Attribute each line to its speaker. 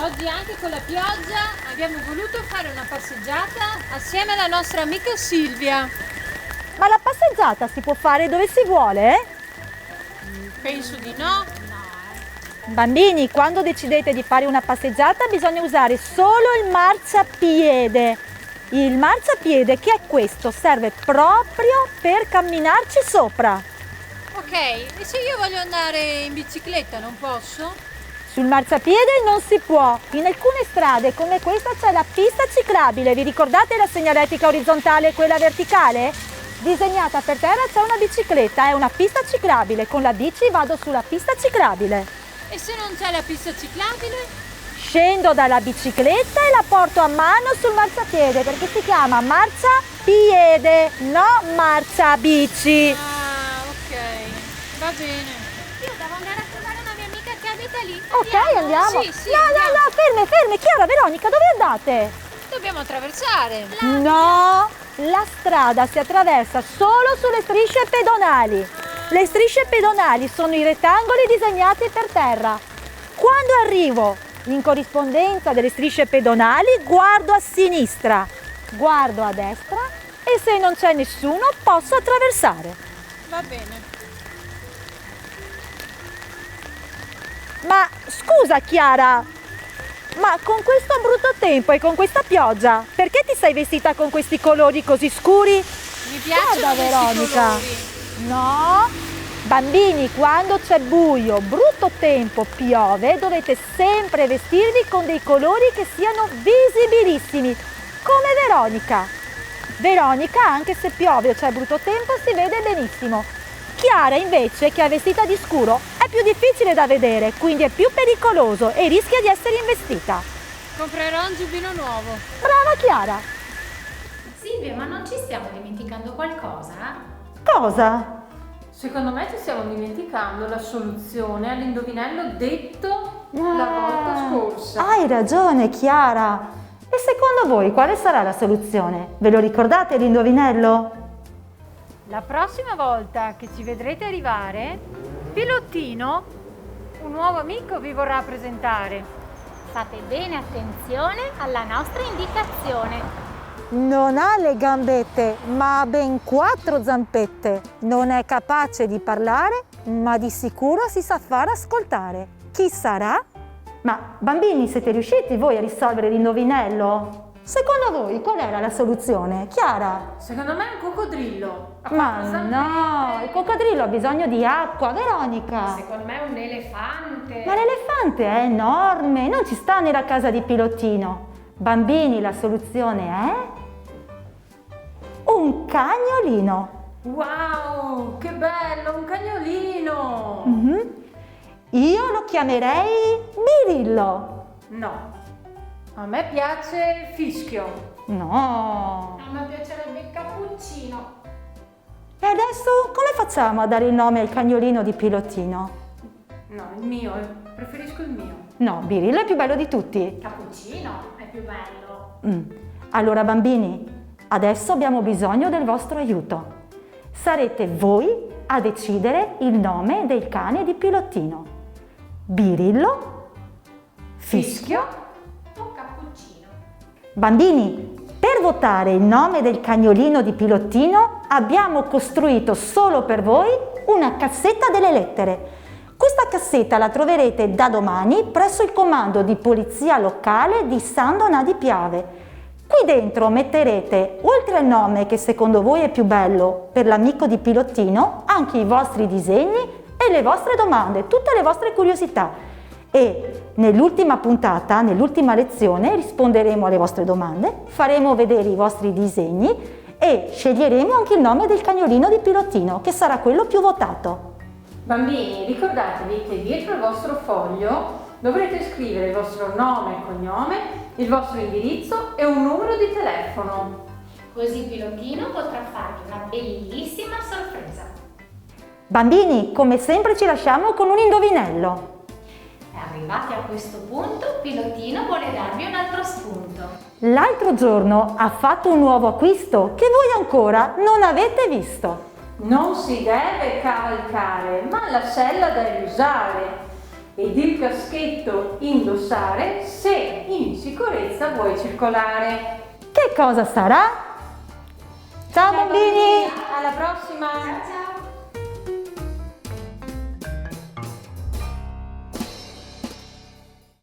Speaker 1: Oggi anche con la pioggia abbiamo voluto fare una passeggiata assieme alla nostra amica Silvia.
Speaker 2: Ma la passeggiata si può fare dove si vuole?
Speaker 1: Penso di no.
Speaker 2: Bambini, quando decidete di fare una passeggiata bisogna usare solo il marciapiede. Il marciapiede, che è questo, serve proprio per camminarci sopra.
Speaker 1: Ok, e se io voglio andare in bicicletta non posso?
Speaker 2: Sul marciapiede non si può. In alcune strade come questa c'è la pista ciclabile. Vi ricordate la segnaletica orizzontale e quella verticale? Disegnata per terra c'è una bicicletta, è una pista ciclabile. Con la bici vado sulla pista ciclabile.
Speaker 1: E se non c'è la pista ciclabile?
Speaker 2: Scendo dalla bicicletta e la porto a mano sul marciapiede perché si chiama marciapiede, no marciabici.
Speaker 1: Ah, ok, va bene. Io devo andare a trovare una mia amica che abita lì.
Speaker 2: Ok, andiamo.
Speaker 1: Sì,
Speaker 2: No, ferme, Chiara, Veronica, dove andate?
Speaker 1: Dobbiamo attraversare.
Speaker 2: No, la strada si attraversa solo sulle strisce pedonali. Le strisce pedonali sono i rettangoli disegnati per terra. Quando arrivo in corrispondenza delle strisce pedonali, guardo a sinistra, guardo a destra e se non c'è nessuno posso attraversare.
Speaker 1: Va bene.
Speaker 2: Ma scusa Chiara, ma con questo brutto tempo e con questa pioggia, perché ti sei vestita con questi colori così scuri?
Speaker 1: Mi piacciono
Speaker 2: Guarda,
Speaker 1: questi
Speaker 2: Veronica.
Speaker 1: colori.
Speaker 2: No, bambini, quando c'è buio, brutto tempo, piove, dovete sempre vestirvi con dei colori che siano visibilissimi, come Veronica. Veronica, anche se piove o c'è brutto tempo, si vede benissimo. Chiara, invece, che è vestita di scuro, è più difficile da vedere, quindi è più pericoloso e rischia di essere investita.
Speaker 1: Comprerò un giubbino nuovo.
Speaker 2: Brava Chiara!
Speaker 3: Silvia, ma non ci stiamo dimenticando qualcosa?
Speaker 2: Cosa?
Speaker 1: Secondo me ci stiamo dimenticando la soluzione all'indovinello detto la volta scorsa.
Speaker 2: Hai ragione, Chiara. E secondo voi quale sarà la soluzione? Ve lo ricordate l'indovinello?
Speaker 1: La prossima volta che ci vedrete arrivare, Pilottino, un nuovo amico vi vorrà presentare.
Speaker 3: Fate bene attenzione alla nostra indicazione.
Speaker 2: Non ha le gambette, ma ha ben 4 zampette. Non è capace di parlare, ma di sicuro si sa far ascoltare. Chi sarà? Ma bambini, siete riusciti voi a risolvere l'indovinello? Secondo voi qual era la soluzione? Chiara?
Speaker 1: Secondo me è un coccodrillo. Ha
Speaker 2: Ma
Speaker 1: quattro
Speaker 2: no,
Speaker 1: zampette.
Speaker 2: il coccodrillo ha bisogno di acqua, Veronica.
Speaker 3: Secondo me è un elefante.
Speaker 2: Ma l'elefante è enorme, non ci sta nella casa di Pilottino. Bambini, la soluzione è un cagnolino.
Speaker 1: Wow, che bello, un cagnolino.
Speaker 2: Io lo chiamerei Birillo.
Speaker 1: No, a me piace Fischio.
Speaker 2: No.
Speaker 3: A me piacerebbe il cappuccino.
Speaker 2: E adesso come facciamo a dare il nome al cagnolino di Pilottino?
Speaker 1: No, il mio, preferisco il mio.
Speaker 2: No, Birillo è più bello di tutti.
Speaker 3: Cappuccino è più bello.
Speaker 2: Allora bambini, adesso abbiamo bisogno del vostro aiuto. Sarete voi a decidere il nome del cane di Pilottino. Birillo, Fischio.
Speaker 3: O cappuccino.
Speaker 2: Bambini, per votare il nome del cagnolino di Pilottino abbiamo costruito solo per voi una cassetta delle lettere. Questa cassetta la troverete da domani presso il comando di polizia locale di San Donà di Piave. Qui dentro metterete, oltre al nome che secondo voi è più bello per l'amico di Pilottino, anche i vostri disegni e le vostre domande, tutte le vostre curiosità. E nell'ultima puntata, nell'ultima lezione, risponderemo alle vostre domande, faremo vedere i vostri disegni e sceglieremo anche il nome del cagnolino di Pilottino, che sarà quello più votato.
Speaker 1: Bambini, ricordatevi che dietro il vostro foglio dovrete scrivere il vostro nome e cognome, il vostro indirizzo e un numero di telefono.
Speaker 3: Così Pilottino potrà farvi una bellissima sorpresa.
Speaker 2: Bambini, come sempre ci lasciamo con un indovinello.
Speaker 3: Arrivati a questo punto, Pilottino vuole darvi un altro spunto.
Speaker 2: L'altro giorno ha fatto un nuovo acquisto che voi ancora non avete visto.
Speaker 1: Non si deve cavalcare, ma la sella da riusare. ed il caschetto indossare se in sicurezza vuoi circolare.
Speaker 2: Che cosa sarà? Ciao bambini!
Speaker 1: Alla prossima!
Speaker 3: Ciao ciao!